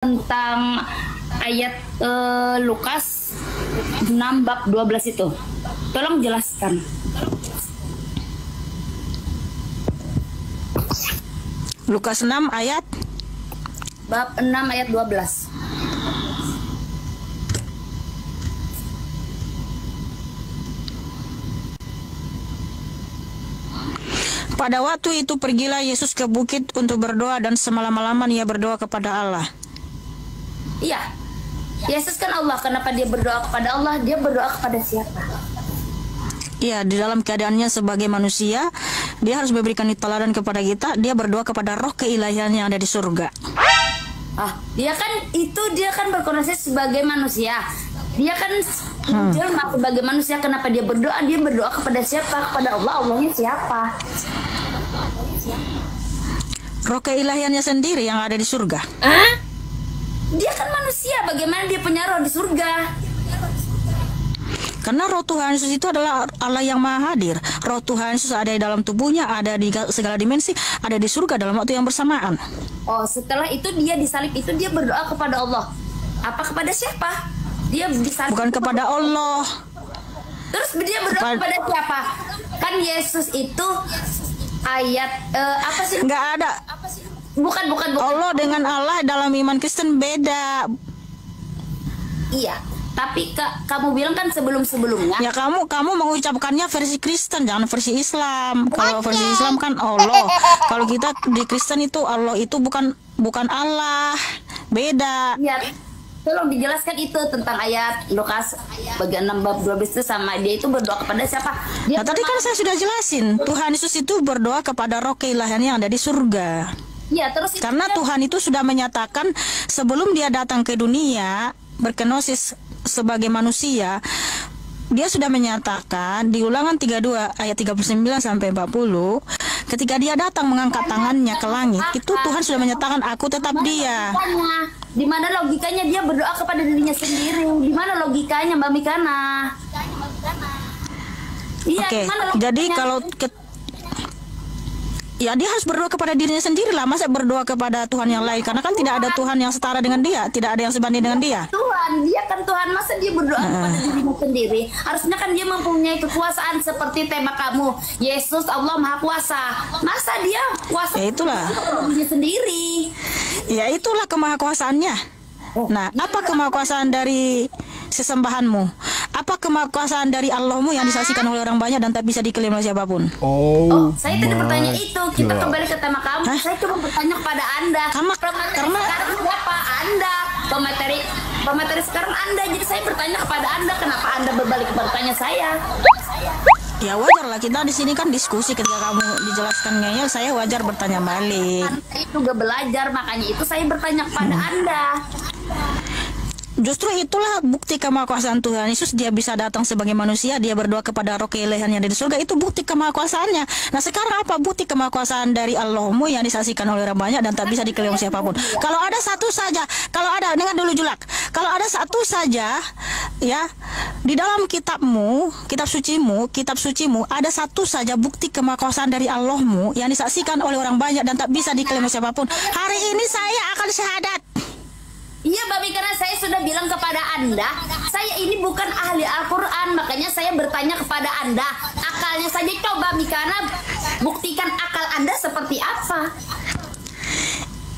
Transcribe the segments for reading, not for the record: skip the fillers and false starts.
tentang ayat Lukas 6 bab 12 itu. Tolong jelaskan. Lukas 6 ayat Bab 6 ayat 12. Pada waktu itu pergilah Yesus ke bukit untuk berdoa, dan semalam-malaman ia berdoa kepada Allah. Iya, Yesus kan Allah. Kenapa dia berdoa kepada Allah? Dia berdoa kepada siapa? Iya, di dalam keadaannya sebagai manusia, dia harus memberikan teladan kepada kita. Dia berdoa kepada roh keilahian yang ada di surga. Dia kan berkoneksi sebagai manusia. Dia kan jelma sebagai manusia. Kenapa dia berdoa? Dia berdoa kepada siapa? Kepada Allah. Allahnya siapa? Roh keilahiannya sendiri yang ada di surga. Dia kan manusia. Bagaimana dia punya roh di surga? Karena roh Tuhan Yesus itu adalah Allah yang maha hadir. Roh Tuhan Yesus ada di dalam tubuhnya, ada di segala dimensi, ada di surga dalam waktu yang bersamaan. Setelah itu dia disalib itu dia berdoa kepada Allah. Apa kepada siapa? Dia disalib. Bukan kepada Allah. Terus dia berdoa kepada siapa? Kan Yesus itu ayat apa sih? Nggak ada. Bukan. Allah dengan Allah dalam iman Kristen beda. Iya. Tapi kamu bilang kan sebelum-sebelumnya. Ya kamu mengucapkannya versi Kristen, jangan versi Islam. Kalau versi Islam kan Allah. Kalau kita di Kristen itu Allah itu bukan Allah, beda. Ya, tolong dijelaskan itu tentang ayat Lukas bagian 6 bab 12 itu, sama dia itu berdoa kepada siapa? Nah, tadi kan saya sudah jelasin, Tuhan Yesus itu berdoa kepada roh keilahian yang ada di surga. Ya, terus karena Tuhan itu sudah menyatakan sebelum dia datang ke dunia berkenosis sebagai manusia, dia sudah menyatakan di Ulangan 32 ayat 39 sampai 40, ketika dia datang mengangkat tangannya ke langit, itu Tuhan sudah menyatakan aku tetap dia. Di mana logikanya dia berdoa kepada dirinya sendiri? Di mana logikanya, Mbak Mikana? Iya, Oke, jadi kalau ya dia harus berdoa kepada dirinya sendiri lah. Masa berdoa kepada Tuhan yang lain? Karena kan tidak ada Tuhan yang setara dengan dia, tidak ada yang sebanding dengan dia. Dia kan Tuhan, masa dia berdoa kepada dirinya sendiri? Harusnya kan dia mempunyai kekuasaan seperti tema kamu, Yesus Allah Maha Kuasa. Masa dia kuasa? Ya itulah. Dirinya sendiri. Ya itulah kemahakuasaannya. Nah, apa kemahakuasaan dari sesembahanmu? Apa kemahakuasaan dari Allahmu yang disaksikan oleh orang banyak dan tak bisa diklaim oleh siapapun? Saya tadi bertanya itu. Kita kembali ke tema kamu. Saya cuma bertanya kepada Anda. Karena sekarang siapa Anda? Pemateri sekarang Anda. Jadi saya bertanya kepada Anda, kenapa Anda berbalik bertanya saya? Ya wajar lah, kita di sini kan diskusi. Ketika kamu dijelaskan ngeyel, saya wajar bertanya balik. Saya juga belajar, makanya itu saya bertanya kepada Anda. Justru itulah bukti kemahakuasaan Tuhan Yesus. Dia bisa datang sebagai manusia, dia berdoa kepada roh keilahian yang ada di surga. Itu bukti kemahakuasaannya. Nah sekarang apa bukti kemahakuasaan dari Allahmu yang disaksikan oleh orang banyak dan tak bisa diklaim siapapun? Kalau ada satu saja, dengar dulu Julak, kalau ada satu saja ya di dalam kitabmu, kitab sucimu ada satu saja bukti kemahakuasaan dari Allahmu yang disaksikan oleh orang banyak dan tak bisa diklaim siapapun, hari ini saya akan syahadat. Iya, Babi, karena saya sudah bilang kepada Anda, saya ini bukan ahli Al-Quran, makanya saya bertanya kepada Anda. Akalnya saja, coba Mikana buktikan akal Anda seperti apa.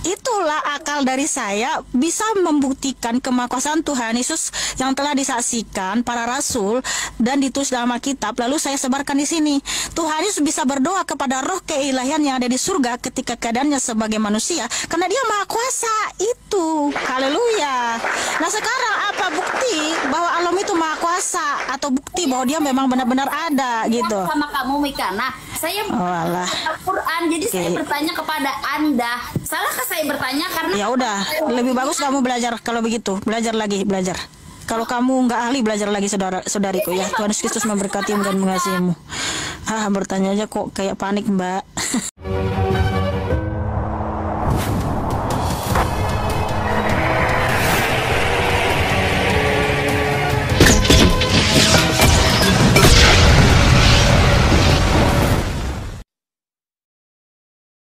Itulah akal dari saya bisa membuktikan kemahakuasaan Tuhan Yesus yang telah disaksikan para rasul dan ditulis dalam Alkitab, lalu saya sebarkan di sini. Tuhan Yesus bisa berdoa kepada roh keilahian yang ada di surga ketika keadaannya sebagai manusia karena dia maha kuasa. Itu haleluya. Nah sekarang apa bukti bahwa Allah itu maha kuasa, atau bukti bahwa dia memang benar-benar ada gitu? Sama kamu Mikana, saya Al-Quran, jadi saya bertanya kepada Anda. Salahkah saya bertanya? Karena ya udah, lebih bagus kamu belajar. Kalau begitu belajar. Kalau kamu nggak ahli, belajar lagi saudariku ya. Tuhan Yesus Kristus memberkatimu dan mengasihimu. Bertanya aja kok kayak panik, Mbak.